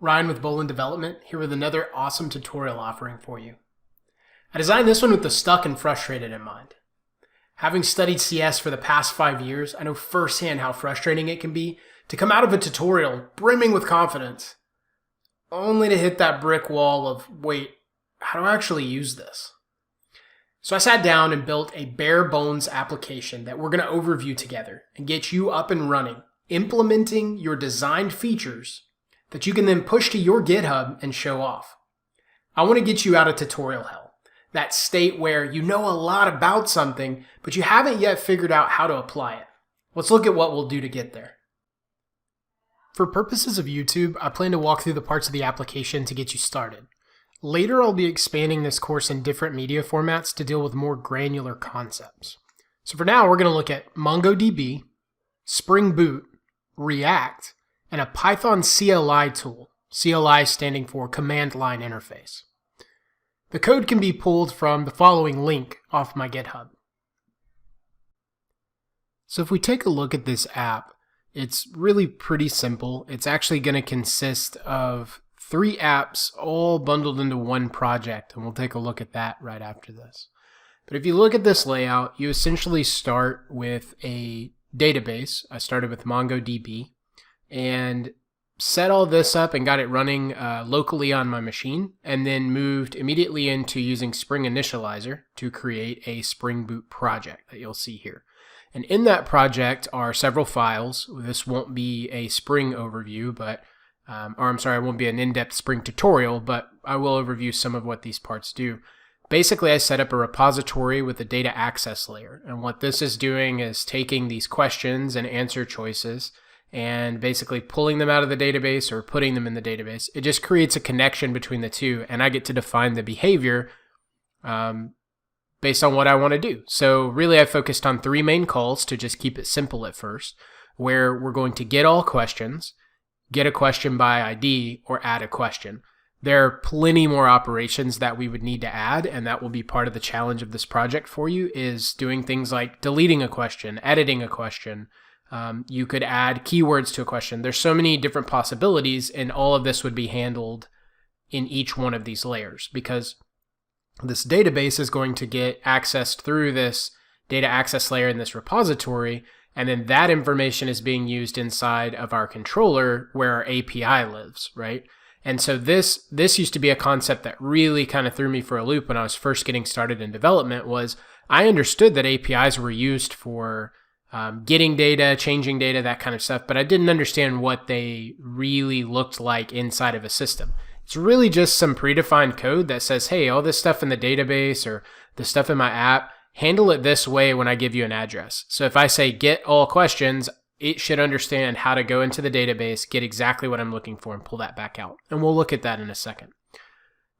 Ryan with Bolin Development, here with another awesome tutorial offering for you. I designed this one with the stuck and frustrated in mind. Having studied CS for the past 5 years, I know firsthand how frustrating it can be to come out of a tutorial brimming with confidence, only to hit that brick wall of, wait, how do I actually use this? So I sat down and built a bare bones application that we're going to overview together and get you up and running, implementing your designed features that you can then push to your GitHub and show off. I want to get you out of tutorial hell, that state where you know a lot about something, but you haven't yet figured out how to apply it. Let's look at what we'll do to get there. For purposes of YouTube, I plan to walk through the parts of the application to get you started. Later, I'll be expanding this course in different media formats to deal with more granular concepts. So for now, we're going to look at MongoDB, Spring Boot, React, and a Python CLI tool, CLI standing for Command Line Interface. The code can be pulled from the following link off my GitHub. So if we take a look at this app, it's really pretty simple. It's actually going to consist of 3 apps all bundled into one project, and we'll take a look at that right after this. But if you look at this layout, you essentially start with a database. I started with MongoDB and set all this up and got it running locally on my machine, and then moved immediately into using Spring Initializer to create a Spring Boot project that you'll see here. And in that project are several files. This won't be a Spring overview, but it won't be an in-depth Spring tutorial, but I will overview some of what these parts do. Basically, I set up a repository with a data access layer, and what this is doing is taking these questions and answer choices and basically pulling them out of the database or putting them in the database. It just creates a connection between the two, and I get to define the behavior based on what I want to do. So really, I focused on 3 main calls to just keep it simple at first, where we're going to get all questions, get a question by ID, or add a question. There are plenty more operations that we would need to add, and that will be part of the challenge of this project for you, is doing things like deleting a question, editing a question. You could add keywords to a question. There's so many different possibilities, and all of this would be handled in each one of these layers, because this database is going to get accessed through this data access layer in this repository, and then that information is being used inside of our controller where our API lives, right? And so this used to be a concept that really kind of threw me for a loop when I was first getting started in development. Was I understood that APIs were used for getting data, changing data, that kind of stuff, but I didn't understand what they really looked like inside of a system. It's really just some predefined code that says, hey, all this stuff in the database or the stuff in my app, handle it this way when I give you an address. So if I say get all questions, it should understand how to go into the database, get exactly what I'm looking for, and pull that back out. And we'll look at that in a second.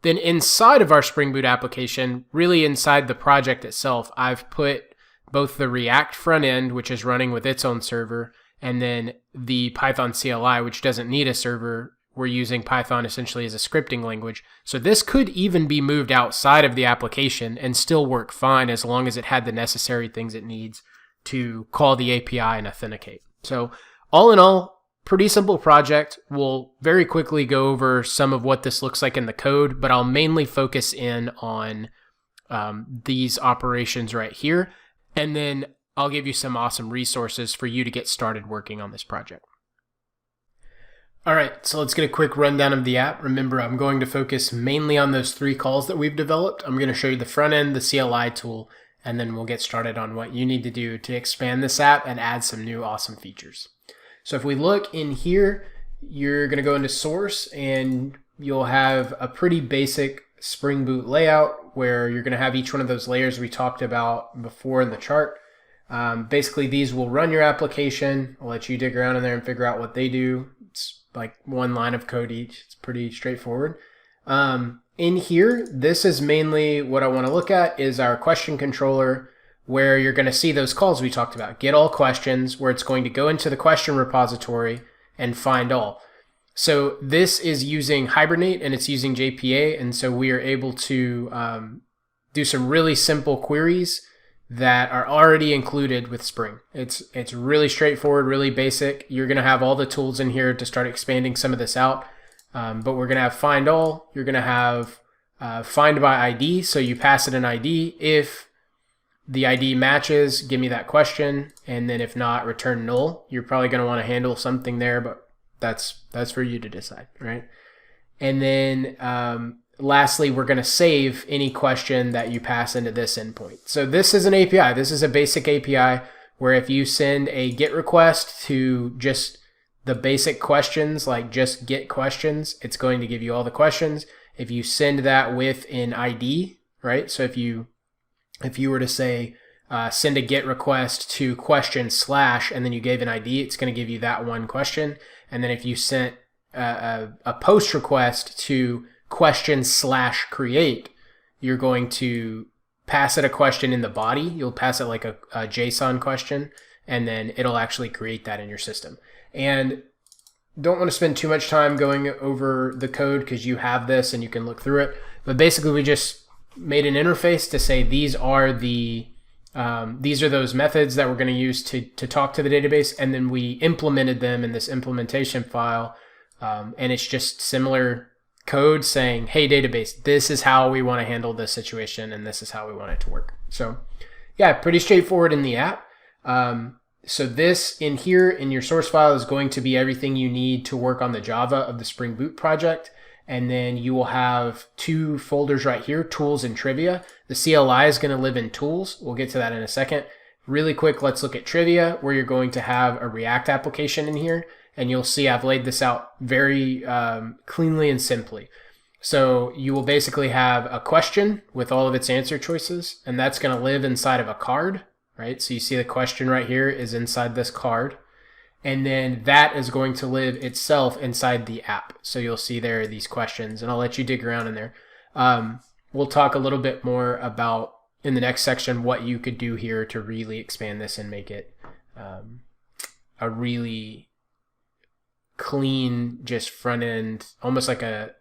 Then inside of our Spring Boot application, really inside the project itself, I've put both the React front end, which is running with its own server, and then the Python CLI, which doesn't need a server. We're using Python essentially as a scripting language. So this could even be moved outside of the application and still work fine as long as it had the necessary things it needs to call the API and authenticate. So all in all, pretty simple project. We'll very quickly go over some of what this looks like in the code, but I'll mainly focus in on these operations right here. And then I'll give you some awesome resources for you to get started working on this project. All right, so let's get a quick rundown of the app. Remember, I'm going to focus mainly on those 3 calls that we've developed. I'm going to show you the front end, the CLI tool, and then we'll get started on what you need to do to expand this app and add some new awesome features. So if we look in here, you're going to go into source and you'll have a pretty basic Spring Boot layout where you're going to have each one of those layers we talked about before in the chart. Basically, these will run your application. I'll let you dig around in there and figure out what they do. It's like 1 line of code each. It's pretty straightforward. In here, this is mainly what I want to look at is our question controller, where you're going to see those calls we talked about. Get all questions, where it's going to go into the question repository and find all. So this is using Hibernate and it's using JPA, and so we are able to do some really simple queries that are already included with Spring. It's really straightforward, really basic. You're going to have all the tools in here to start expanding some of this out. But we're going to have find all. You're going to have find by ID. So you pass it an ID. If the ID matches, give me that question. And then if not, return null. You're probably going to want to handle something there, but that's for you to decide, right? And then lastly, we're going to save any question that you pass into this endpoint. So this is an API. This is a basic API where if you send a GET request to just the basic questions, like just GET questions, it's going to give you all the questions. If you send that with an ID, right? So if you were to say, send a GET request to question / and then you gave an ID, it's going to give you that one question. And then if you sent a post request to question / create, you're going to pass it a question in the body. You'll pass it like a JSON question, and then it'll actually create that in your system. And don't want to spend too much time going over the code because you have this and you can look through it. But basically, we just made an interface to say these are those methods that we're going to use to talk to the database, and then we implemented them in this implementation file. And it's just similar code saying, hey, database, this is how we want to handle this situation, and this is how we want it to work. So yeah, pretty straightforward in the app. So this in here in your source file is going to be everything you need to work on the Java of the Spring Boot project. And then you will have 2 folders right here, tools and trivia. The CLI is going to live in tools. We'll get to that in a second. Really quick, let's look at trivia, where you're going to have a React application in here. And you'll see I've laid this out very cleanly and simply. So you will basically have a question with all of its answer choices, and that's going to live inside of a card, right? So you see the question right here is inside this card. And then that is going to live itself inside the app. So you'll see there are these questions, and I'll let you dig around in there. We'll talk a little bit more about, in the next section, what you could do here to really expand this and make it a really clean, just front end, almost like a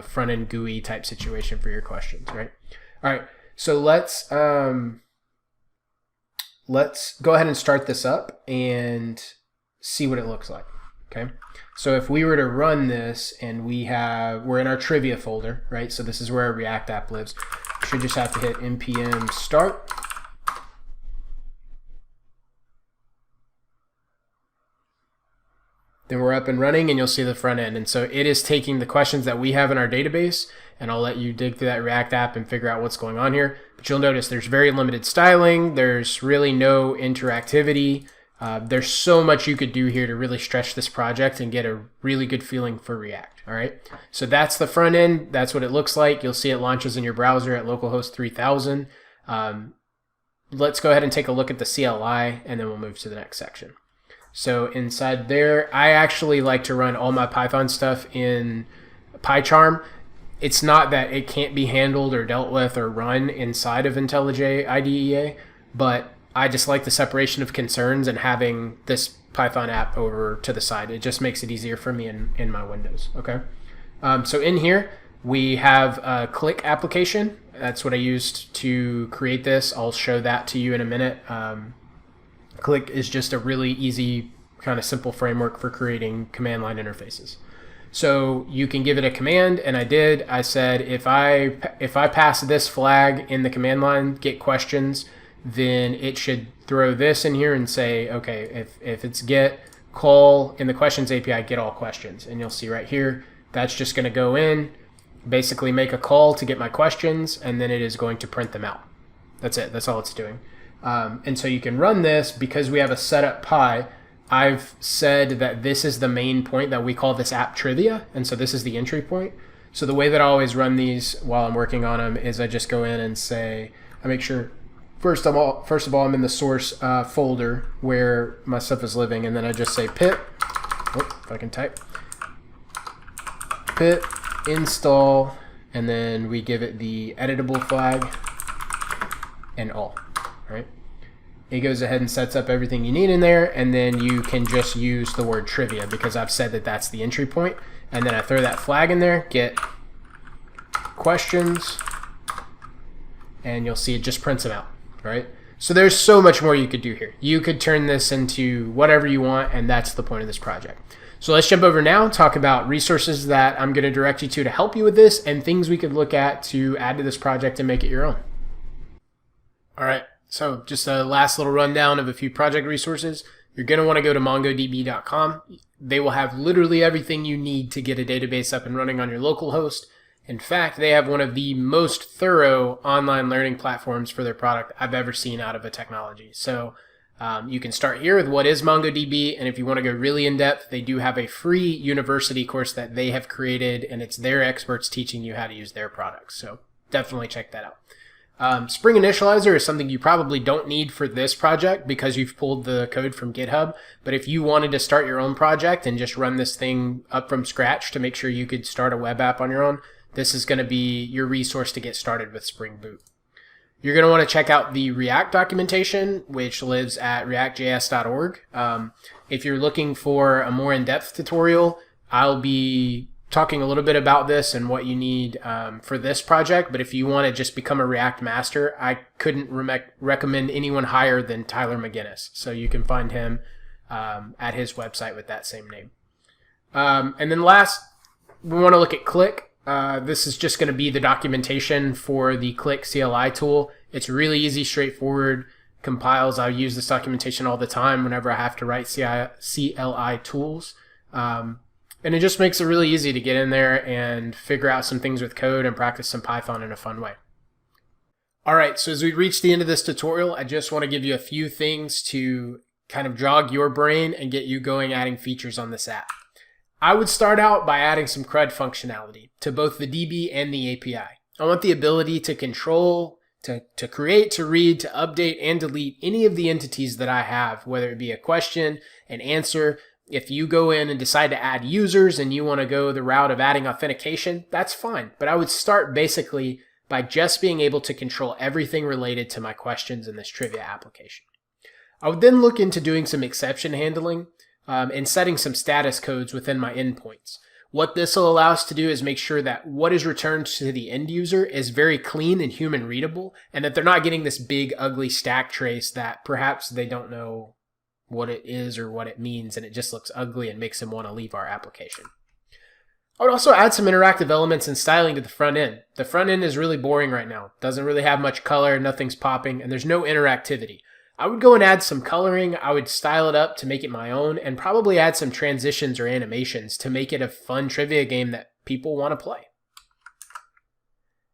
front end GUI type situation for your questions, right? All right, so let's go ahead and start this up and see what it looks like. Okay, so if we were to run this and we're in our trivia folder, right? So this is where our React app lives. We should just have to hit npm start. Then we're up and running, and you'll see the front end. And so it is taking the questions that we have in our database, and I'll let you dig through that React app and figure out what's going on here. But you'll notice there's very limited styling. There's really no interactivity. There's so much you could do here to really stretch this project and get a really good feeling for React. All right. So that's the front end. That's what it looks like. You'll see it launches in your browser at localhost 3000. Let's go ahead and take a look at the CLI, and then we'll move to the next section. So inside there, I actually like to run all my Python stuff in PyCharm. It's not that it can't be handled or dealt with or run inside of IntelliJ IDEA, but I just like the separation of concerns and having this Python app over to the side. It just makes it easier for me in my Windows, okay? So in here, we have a Click application. That's what I used to create this. I'll show that to you in a minute. Click is just a really easy, kind of simple framework for creating command line interfaces. So you can give it a command, and I did. I said if I pass this flag in the command line, get questions, then it should throw this in here and say, okay, if it's get call in the questions API, get all questions. And you'll see right here, that's just going to go in, basically make a call to get my questions, and then it is going to print them out. That's it. That's all it's doing. And so you can run this because we have a setup py. I've said that this is the main point that we call this app trivia. And so this is the entry point. So the way that I always run these while I'm working on them is I just go in and say, I make sure, first of all, I'm in the source folder where my stuff is living. And then I just say pip, if I can type, pip install, and then we give it the editable flag and all, right? It goes ahead and sets up everything you need in there, and then you can just use the word trivia because I've said that that's the entry point. And then I throw that flag in there, get questions, and you'll see it just prints them out, right? So there's so much more you could do here. You could turn this into whatever you want, and that's the point of this project. So let's jump over now, talk about resources that I'm going to direct you to help you with this, and things we could look at to add to this project and make it your own. All right, so just a last little rundown of a few project resources. You're going to want to go to mongodb.com. They will have literally everything you need to get a database up and running on your local host. In fact, they have one of the most thorough online learning platforms for their product I've ever seen out of a technology. So you can start here with what is MongoDB, and if you want to go really in depth, they do have a free university course that they have created, and it's their experts teaching you how to use their products. So definitely check that out. Spring Initializer is something you probably don't need for this project because you've pulled the code from GitHub. But if you wanted to start your own project and just run this thing up from scratch to make sure you could start a web app on your own, this is going to be your resource to get started with Spring Boot. You're going to want to check out the React documentation, which lives at reactjs.org. If you're looking for a more in-depth tutorial, I'll be talking a little bit about this and what you need for this project. But if you want to just become a React master, I couldn't recommend anyone higher than Tyler McGinnis. So you can find him at his website with that same name. And then last, we want to look at Click. This is just going to be the documentation for the Click CLI tool. It's really easy, straightforward, compiles. I use this documentation all the time whenever I have to write CLI tools. And it just makes it really easy to get in there and figure out some things with code and practice some Python in a fun way. All right, so as we reach the end of this tutorial, I just want to give you a few things to kind of jog your brain and get you going adding features on this app. I would start out by adding some CRUD functionality to both the DB and the API. I want the ability to control, to create, to read, to update, and delete any of the entities that I have, whether it be a question, an answer. If you go in and decide to add users and you want to go the route of adding authentication, that's fine. But I would start basically by just being able to control everything related to my questions in this trivia application. I would then look into doing some exception handling and setting some status codes within my endpoints. What this will allow us to do is make sure that what is returned to the end user is very clean and human readable, and that they're not getting this big ugly stack trace that perhaps they don't know what it is or what it means, and it just looks ugly and makes them want to leave our application. I would also add some interactive elements and styling to the front end. The front end is really boring right now. Doesn't really have much color, nothing's popping, and there's no interactivity. I would go and add some coloring. I would style it up to make it my own and probably add some transitions or animations to make it a fun trivia game that people want to play.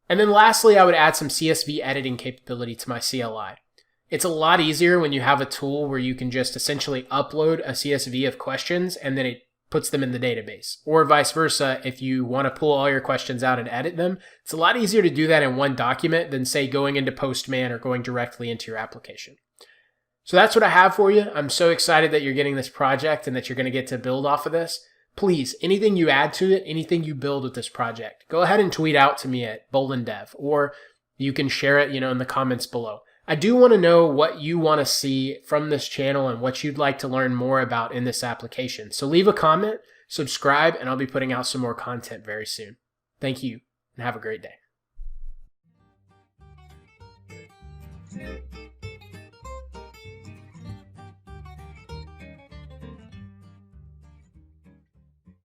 And then lastly, I would add some CSV editing capability to my CLI. It's a lot easier when you have a tool where you can just essentially upload a CSV of questions and then it puts them in the database. Or vice versa, if you want to pull all your questions out and edit them, it's a lot easier to do that in one document than, say, going into Postman or going directly into your application. So that's what I have for you. I'm so excited that you're getting this project and that you're going to get to build off of this. Please, anything you add to it, anything you build with this project, go ahead and tweet out to me at BoldenDev, or you can share it, in the comments below. I do want to know what you want to see from this channel and what you'd like to learn more about in this application. So leave a comment, subscribe, and I'll be putting out some more content very soon. Thank you, and have a great day.